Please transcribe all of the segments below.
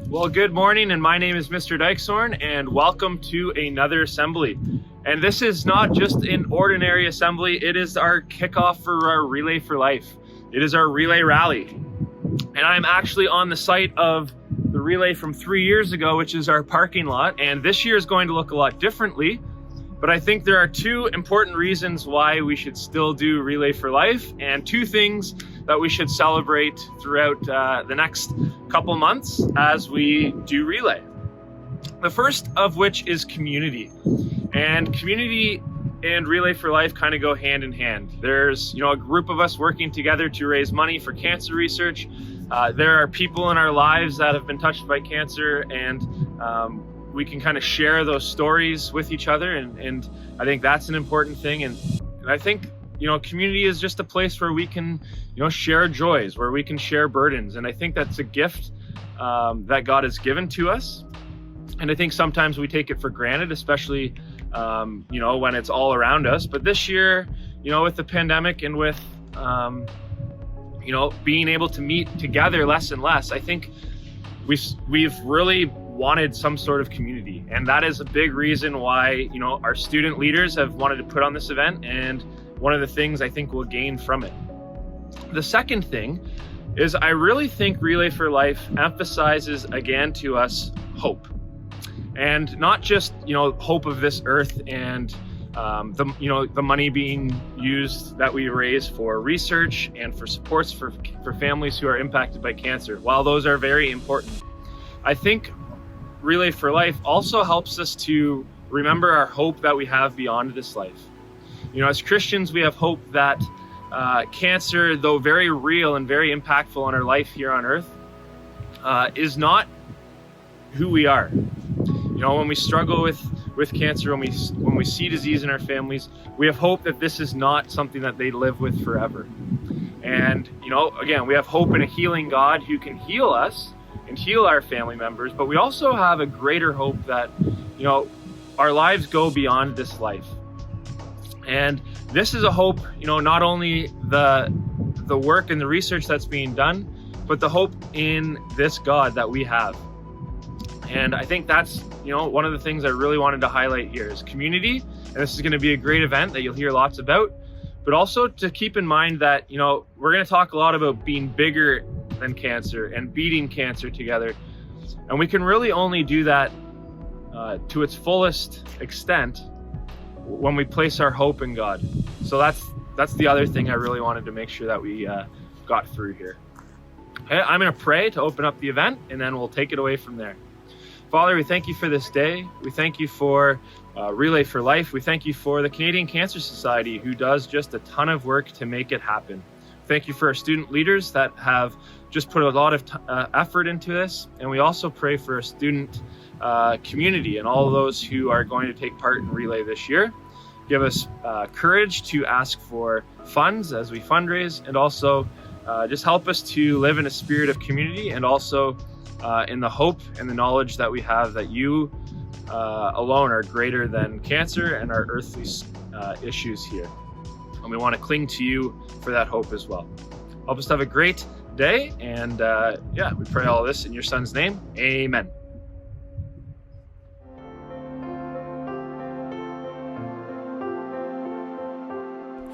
Well, good morning, and my name is Mr. Dykeshorn, and welcome to another assembly. And this is not just an ordinary assembly, it is our kickoff for our Relay for Life. It is our relay rally. And I'm actually on the site of the relay from 3 years ago, which is our parking lot, and this year is going to look a lot differently. But I think there are two important reasons why we should still do Relay for Life, and two things that we should celebrate throughout the next couple months as we do Relay. The first of which is community. And community and Relay for Life kind of go hand in hand. There's a group of us working together to raise money for cancer research. There are people in our lives that have been touched by cancer, and we can kind of share those stories with each other, and I think that's an important thing. And I think community is just a place where we can share joys, where we can share burdens, and I think that's a gift that God has given to us. And I think sometimes we take it for granted, especially when it's all around us. But this year, with the pandemic and with being able to meet together less and less, I think we've really wanted some sort of community, and that is a big reason why our student leaders have wanted to put on this event, and one of the things I think we'll gain from it. The second thing is I really think Relay for Life emphasizes again to us hope, and not just hope of this earth and the money being used that we raise for research and for supports for families who are impacted by cancer. While those are very important, I think Relay for Life also helps us to remember our hope that we have beyond this life. As Christians, we have hope that cancer, though very real and very impactful on our life here on earth, is not who we are. When we struggle with cancer, when we see disease in our families, we have hope that this is not something that they live with forever. And again, we have hope in a healing God who can heal us and heal our family members, but we also have a greater hope that our lives go beyond this life. And this is a hope, not only the work and the research that's being done, but the hope in this God that we have. And I think that's one of the things I really wanted to highlight here is community. And this is going to be a great event that you'll hear lots about, but also to keep in mind that we're going to talk a lot about being bigger than cancer and beating cancer together, and we can really only do that to its fullest extent when we place our hope in God. So that's the other thing I really wanted to make sure that we got through here. Okay, I'm going to pray to open up the event, and then we'll take it away from there. Father, we thank you for this day. We thank you for Relay for Life. We thank you for the Canadian Cancer Society, who does just a ton of work to make it happen. Thank you for our student leaders that have just put a lot of effort into this. And we also pray for our student community and all of those who are going to take part in Relay this year. Give us courage to ask for funds as we fundraise, and also just help us to live in a spirit of community, and also in the hope and the knowledge that we have that you alone are greater than cancer and our earthly issues here. And we want to cling to you for that hope as well. Help us to have a great day, and we pray all this in your son's name. Amen.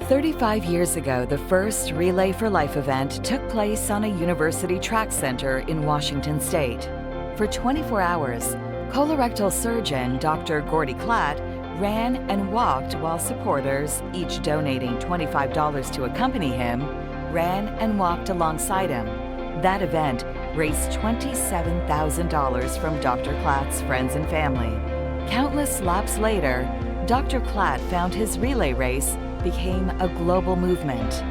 "35 years ago, the first Relay for Life event took place on a university track center in Washington State. For 24 hours, colorectal surgeon Dr. Gordy Klatt ran and walked while supporters, each donating $25 to accompany him, ran and walked alongside him. That event raised $27,000 from Dr. Klatt's friends and family. Countless laps later, Dr. Klatt found his relay race became a global movement.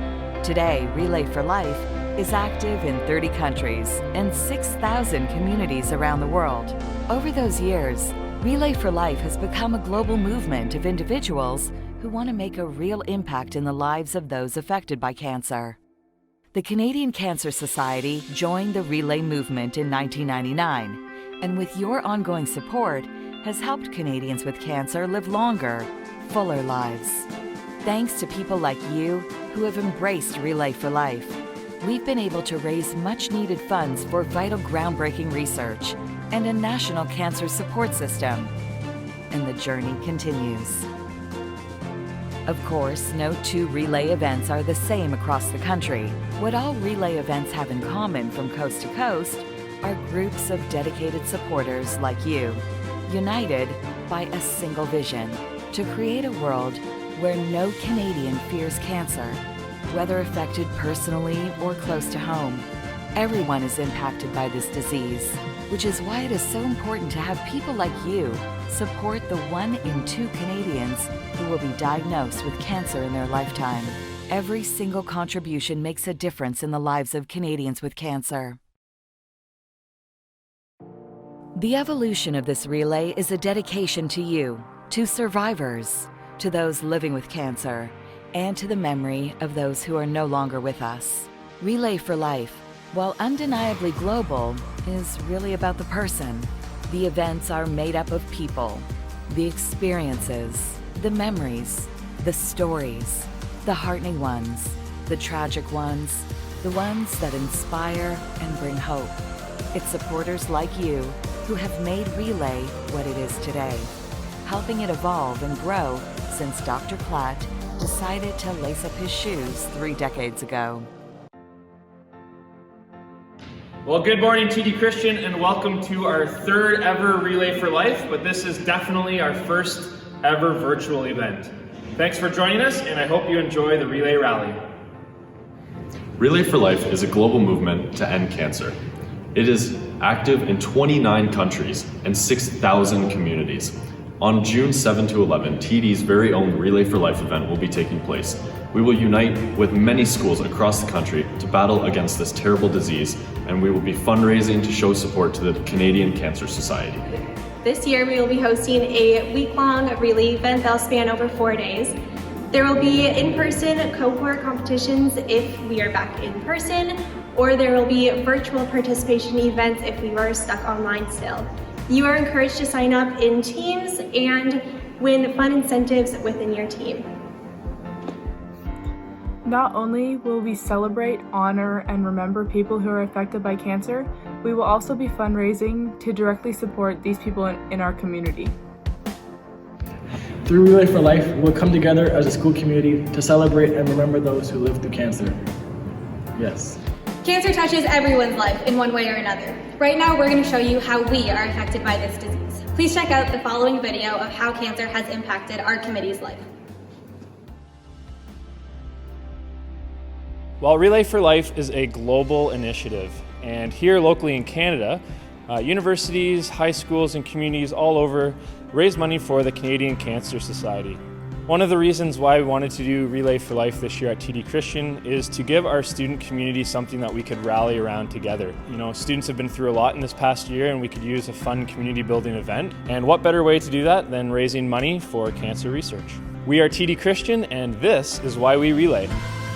Today, Relay for Life is active in 30 countries and 6,000 communities around the world. Over those years, Relay for Life has become a global movement of individuals who want to make a real impact in the lives of those affected by cancer. The Canadian Cancer Society joined the Relay movement in 1999, and with your ongoing support, has helped Canadians with cancer live longer, fuller lives. Thanks to people like you who have embraced Relay for Life. we've been able to raise much-needed funds for vital groundbreaking research and a national cancer support system. And the journey continues. Of course, no two relay events are the same across the country. What all relay events have in common from coast to coast are groups of dedicated supporters like you, united by a single vision: to create a world where no Canadian fears cancer, whether affected personally or close to home. Everyone is impacted by this disease, which is why it is so important to have people like you support the 1 in 2 Canadians who will be diagnosed with cancer in their lifetime. Every single contribution makes a difference in the lives of Canadians with cancer. The evolution of this relay is a dedication to you, to survivors, to those living with cancer, and to the memory of those who are no longer with us. Relay for Life, while undeniably global, is really about the person. The events are made up of people, the experiences, the memories, the stories, the heartening ones, the tragic ones, the ones that inspire and bring hope. It's supporters like you who have made Relay what it is today, helping it evolve and grow since Dr. Platt decided to lace up his shoes 3 decades ago. Well, good morning, TD Christian, and welcome to our 3rd ever Relay for Life, but this is definitely our 1st ever virtual event. Thanks for joining us, and I hope you enjoy the Relay Rally. Relay for Life is a global movement to end cancer. It is active in 29 countries and 6,000 communities. On June 7 to 11, TD's very own Relay for Life event will be taking place. We will unite with many schools across the country to battle against this terrible disease, and we will be fundraising to show support to the Canadian Cancer Society. This year we will be hosting a week-long relay event that will span over 4 days. There will be in-person cohort competitions if we are back in person, or there will be virtual participation events if we were stuck online still. You are encouraged to sign up in teams and win fun incentives within your team. Not only will we celebrate, honor, and remember people who are affected by cancer, we will also be fundraising to directly support these people in our community. Through Relay for Life, we'll come together as a school community to celebrate and remember those who live through cancer. Yes. Cancer touches everyone's life in one way or another. Right now, we're going to show you how we are affected by this disease. Please check out the following video of how cancer has impacted our committee's life. Well, Relay for Life is a global initiative, and here locally in Canada, universities, high schools, and communities all over raise money for the Canadian Cancer Society. One of the reasons why we wanted to do Relay for Life this year at TD Christian is to give our student community something that we could rally around together. You know, students have been through a lot in this past year, and we could use a fun community building event. And what better way to do that than raising money for cancer research? We are TD Christian, and this is why we relay.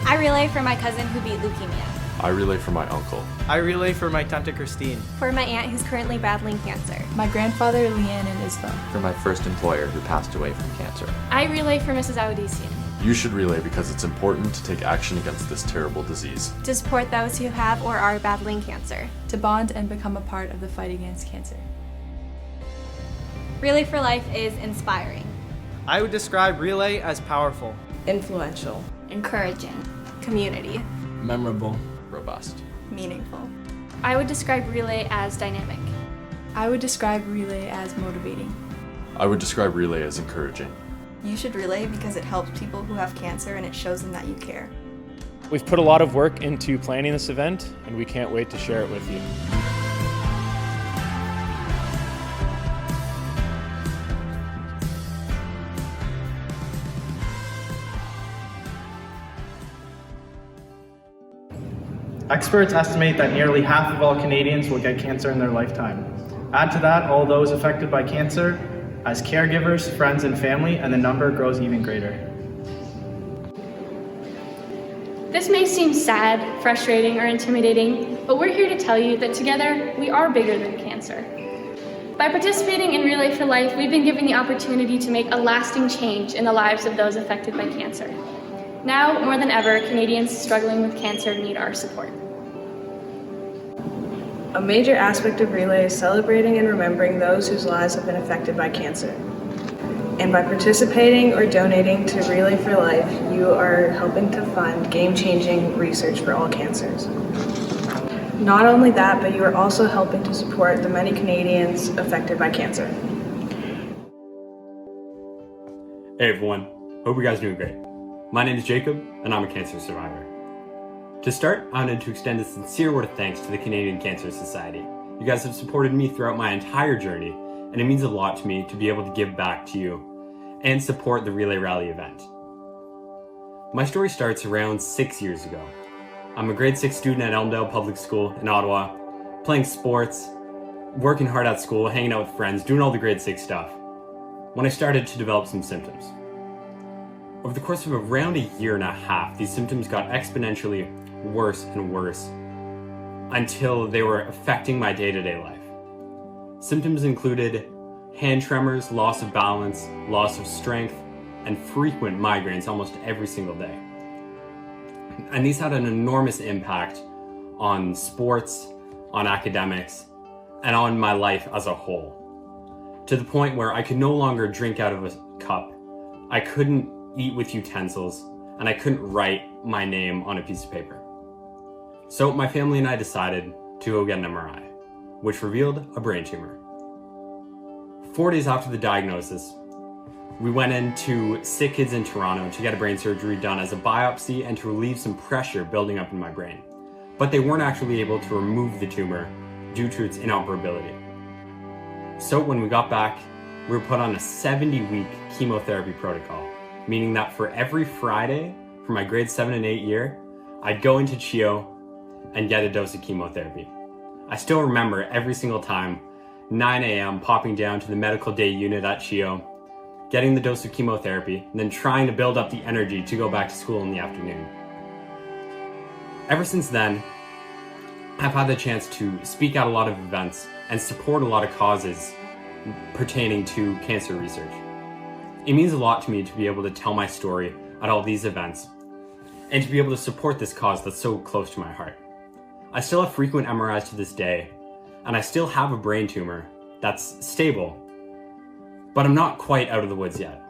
I relay for my cousin who beat leukemia. I relay for my uncle. I relay for my Tante Christine. For my aunt who's currently battling cancer. My grandfather, Leanne, and Isabel. For my first employer who passed away from cancer. I relay for Mrs. Audisian. You should relay because it's important to take action against this terrible disease. To support those who have or are battling cancer. To bond and become a part of the fight against cancer. Relay for Life is inspiring. I would describe relay as powerful. Influential. Encouraging. Community. Memorable. Robust. Meaningful. I would describe relay as dynamic. I would describe relay as motivating. I would describe relay as encouraging. You should relay because it helps people who have cancer and it shows them that you care. We've put a lot of work into planning this event, and we can't wait to share it with you. Experts estimate that nearly half of all Canadians will get cancer in their lifetime. Add to that all those affected by cancer as caregivers, friends, and family, and the number grows even greater. This may seem sad, frustrating, or intimidating, but we're here to tell you that together we are bigger than cancer. By participating in Relay for Life, we've been given the opportunity to make a lasting change in the lives of those affected by cancer. Now, more than ever, Canadians struggling with cancer need our support. A major aspect of Relay is celebrating and remembering those whose lives have been affected by cancer. And by participating or donating to Relay for Life, you are helping to fund game-changing research for all cancers. Not only that, but you are also helping to support the many Canadians affected by cancer. Hey everyone, hope you guys are doing great. My name is Jacob, and I'm a cancer survivor. To start, I wanted to extend a sincere word of thanks to the Canadian Cancer Society. You guys have supported me throughout my entire journey, and it means a lot to me to be able to give back to you and support the Relay Rally event. My story starts around 6 years ago. I'm a grade 6 student at Elmdale Public School in Ottawa, playing sports, working hard at school, hanging out with friends, doing all the grade 6 stuff, when I started to develop some symptoms. Over the course of around a year and a half, these symptoms got exponentially worse and worse until they were affecting my day-to-day life. Symptoms included hand tremors, loss of balance, loss of strength, and frequent migraines almost every single day. And these had an enormous impact on sports, on academics, and on my life as a whole. To the point where I could no longer drink out of a cup, I couldn't eat with utensils, and I couldn't write my name on a piece of paper. So my family and I decided to go get an MRI, which revealed a brain tumor. 4 days after the diagnosis, we went into Sick Kids in Toronto to get a brain surgery done as a biopsy and to relieve some pressure building up in my brain. But they weren't actually able to remove the tumor due to its inoperability. So when we got back, we were put on a 70-week chemotherapy protocol, meaning that for every Friday for my grade 7 and 8 year, I'd go into CHEO and get a dose of chemotherapy. I still remember every single time, 9 a.m. popping down to the medical day unit at CHEO, getting the dose of chemotherapy, and then trying to build up the energy to go back to school in the afternoon. Ever since then, I've had the chance to speak at a lot of events and support a lot of causes pertaining to cancer research. It means a lot to me to be able to tell my story at all these events and to be able to support this cause that's so close to my heart. I still have frequent MRIs to this day, and I still have a brain tumor that's stable, but I'm not quite out of the woods yet.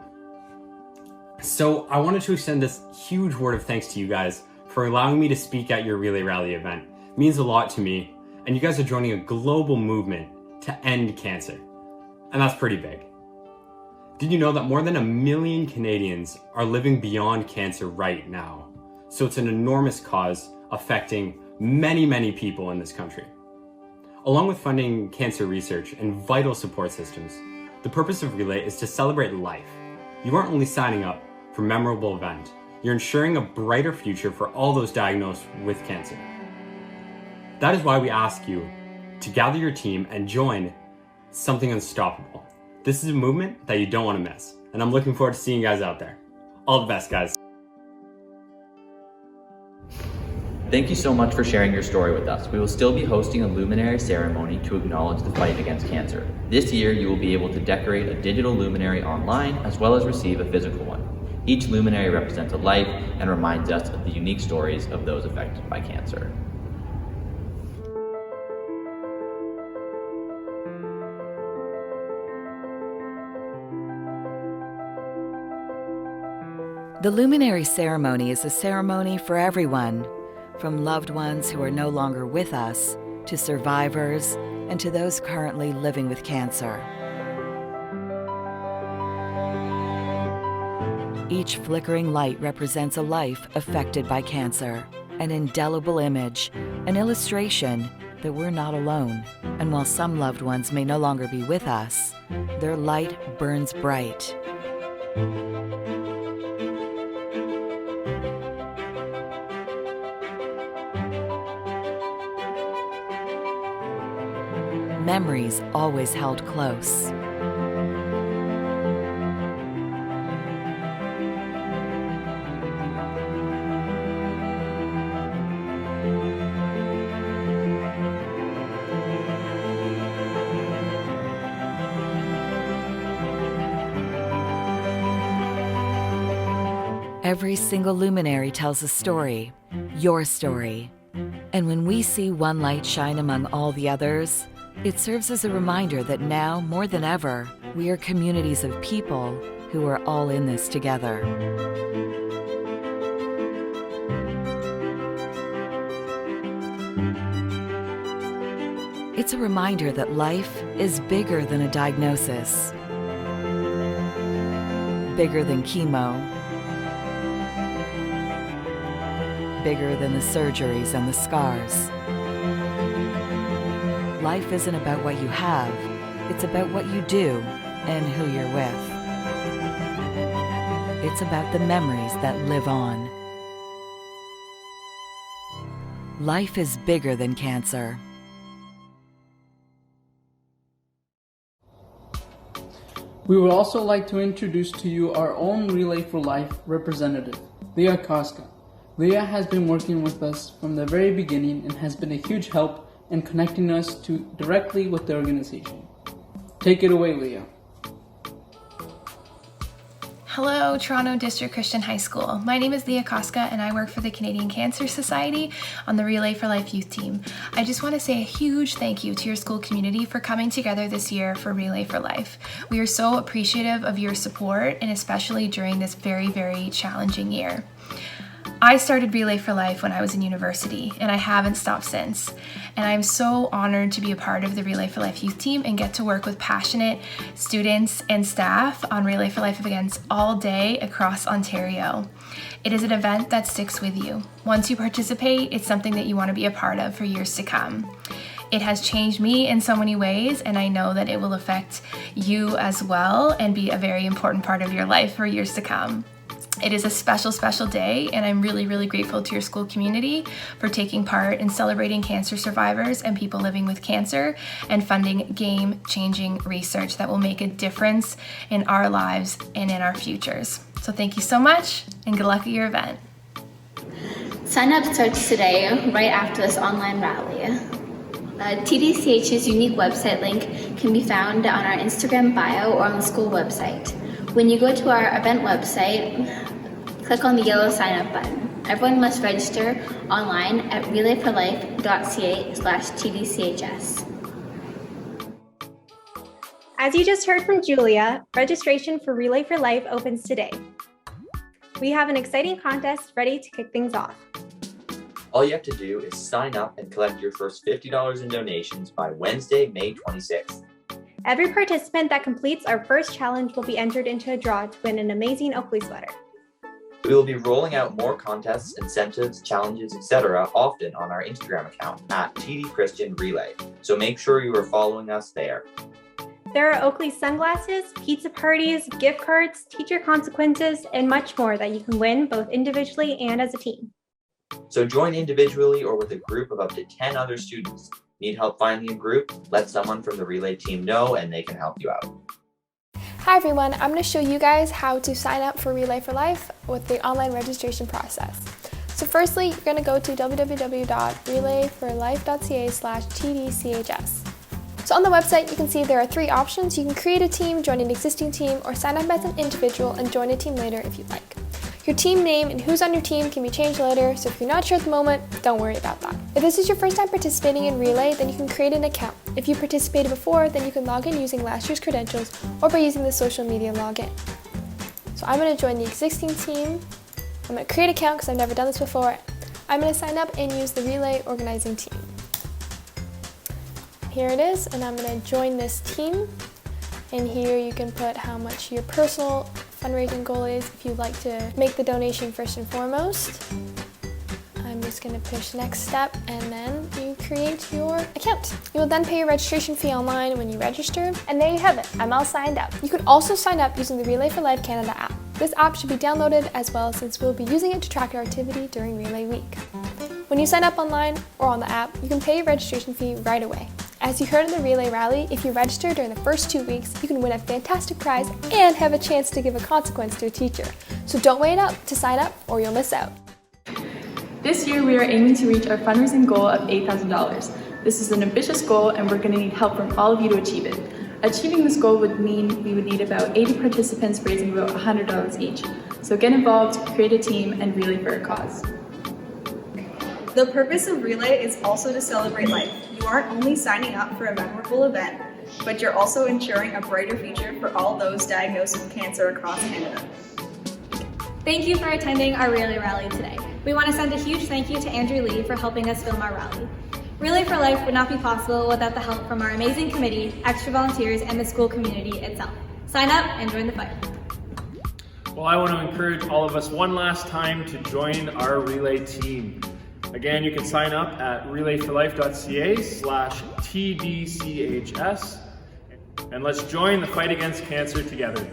So I wanted to extend this huge word of thanks to you guys for allowing me to speak at your Relay Rally event. It means a lot to me, and you guys are joining a global movement to end cancer, and that's pretty big. Did you know that more than 1 million Canadians are living beyond cancer right now? So it's an enormous cause affecting many, many people in this country. Along with funding cancer research and vital support systems, the purpose of Relay is to celebrate life. You aren't only signing up for a memorable event, you're ensuring a brighter future for all those diagnosed with cancer. That is why we ask you to gather your team and join Something Unstoppable. This is a movement that you don't want to miss, and I'm looking forward to seeing you guys out there. All the best, guys. Thank you so much for sharing your story with us. We will still be hosting a luminary ceremony to acknowledge the fight against cancer. This year, you will be able to decorate a digital luminary online as well as receive a physical one. Each luminary represents a life and reminds us of the unique stories of those affected by cancer. The luminary ceremony is a ceremony for everyone, from loved ones who are no longer with us, to survivors, and to those currently living with cancer. Each flickering light represents a life affected by cancer, an indelible image, an illustration that we're not alone. And while some loved ones may no longer be with us, their light burns bright. Memories always held close. Every single luminary tells a story, your story, And when we see one light shine among all the others, it serves as a reminder that now, more than ever, we are communities of people who are all in this together. It's a reminder that life is bigger than a diagnosis, bigger than chemo, bigger than the surgeries and the scars. Life isn't about what you have, it's about what you do and who you're with. It's about the memories that live on. Life is bigger than cancer. We would also like to introduce to you our own Relay for Life representative, Leah Koska. Leah has been working with us from the very beginning and has been a huge help in connecting us directly with the organization. Take it away, Leah. Hello, Toronto District Christian High School. My name is Leah Koska and I work for the Canadian Cancer Society on the Relay for Life youth team. I just want to say a huge thank you to your school community for coming together this year for Relay for Life. We are so appreciative of your support, and especially during this very, very challenging year. I started Relay for Life when I was in university, and I haven't stopped since. And I'm so honored to be a part of the Relay for Life youth team and get to work with passionate students and staff on Relay for Life events all day across Ontario. It is an event that sticks with you. Once you participate, it's something that you want to be a part of for years to come. It has changed me in so many ways, and I know that it will affect you as well and be a very important part of your life for years to come. It is a special, special day, and I'm really, really grateful to your school community for taking part in celebrating cancer survivors and people living with cancer and funding game-changing research that will make a difference in our lives and in our futures. So thank you so much, and good luck at your event. Sign up starts today, right after this online rally. TDCH's unique website link can be found on our Instagram bio or on the school website. When you go to our event website, click on the yellow sign up button. Everyone must register online at relayforlife.ca/TDCHS. As you just heard from Julia, registration for Relay for Life opens today. We have an exciting contest ready to kick things off. All you have to do is sign up and collect your first $50 in donations by Wednesday, May 26th. Every participant that completes our first challenge will be entered into a draw to win an amazing Oakley sweater. We will be rolling out more contests, incentives, challenges, etc. often on our Instagram account at TD Christian Relay, so make sure you are following us there. There are Oakley sunglasses, pizza parties, gift cards, teacher consequences, and much more that you can win both individually and as a team. So join individually or with a group of up to 10 other students. Need help finding a group? Let someone from the Relay team know and they can help you out. Hi everyone, I'm going to show you guys how to sign up for Relay for Life with the online registration process. So firstly, you're going to go to www.relayforlife.ca/TDCHS. So on the website, you can see there are 3 options. You can create a team, join an existing team, or sign up as an individual and join a team later if you'd like. Your team name and who's on your team can be changed later, so if you're not sure at the moment, don't worry about that. If this is your first time participating in Relay, then you can create an account. If you participated before, then you can log in using last year's credentials or by using the social media login. So I'm going to join the existing team. I'm going to create an account because I've never done this before. I'm going to sign up and use the Relay organizing team. Here it is, and I'm going to join this team. And here you can put how much your personal fundraising goal is if you'd like to make the donation first and foremost. I'm just going to push next step, and then you create your account. You will then pay your registration fee online when you register, and there you have it. I'm all signed up. You can also sign up using the Relay for Life Canada app. This app should be downloaded as well, since we'll be using it to track our activity during Relay Week. When you sign up online or on the app, you can pay your registration fee right away. As you heard in the Relay Rally, if you register during the first 2 weeks, you can win a fantastic prize and have a chance to give a consequence to a teacher. So don't wait up to sign up or you'll miss out. This year we are aiming to reach our fundraising goal of $8,000. This is an ambitious goal and we're going to need help from all of you to achieve it. Achieving this goal would mean we would need about 80 participants raising about $100 each. So get involved, create a team, and relay for a cause. The purpose of Relay is also to celebrate life. You aren't only signing up for a memorable event, but you're also ensuring a brighter future for all those diagnosed with cancer across Canada. Thank you for attending our Relay Rally today. We want to send a huge thank you to Andrew Lee for helping us film our rally. Relay for Life would not be possible without the help from our amazing committee, extra volunteers, and the school community itself. Sign up and join the fight. Well, I want to encourage all of us one last time to join our Relay team. Again, you can sign up at relayforlife.ca/TDCHS, and let's join the fight against cancer together.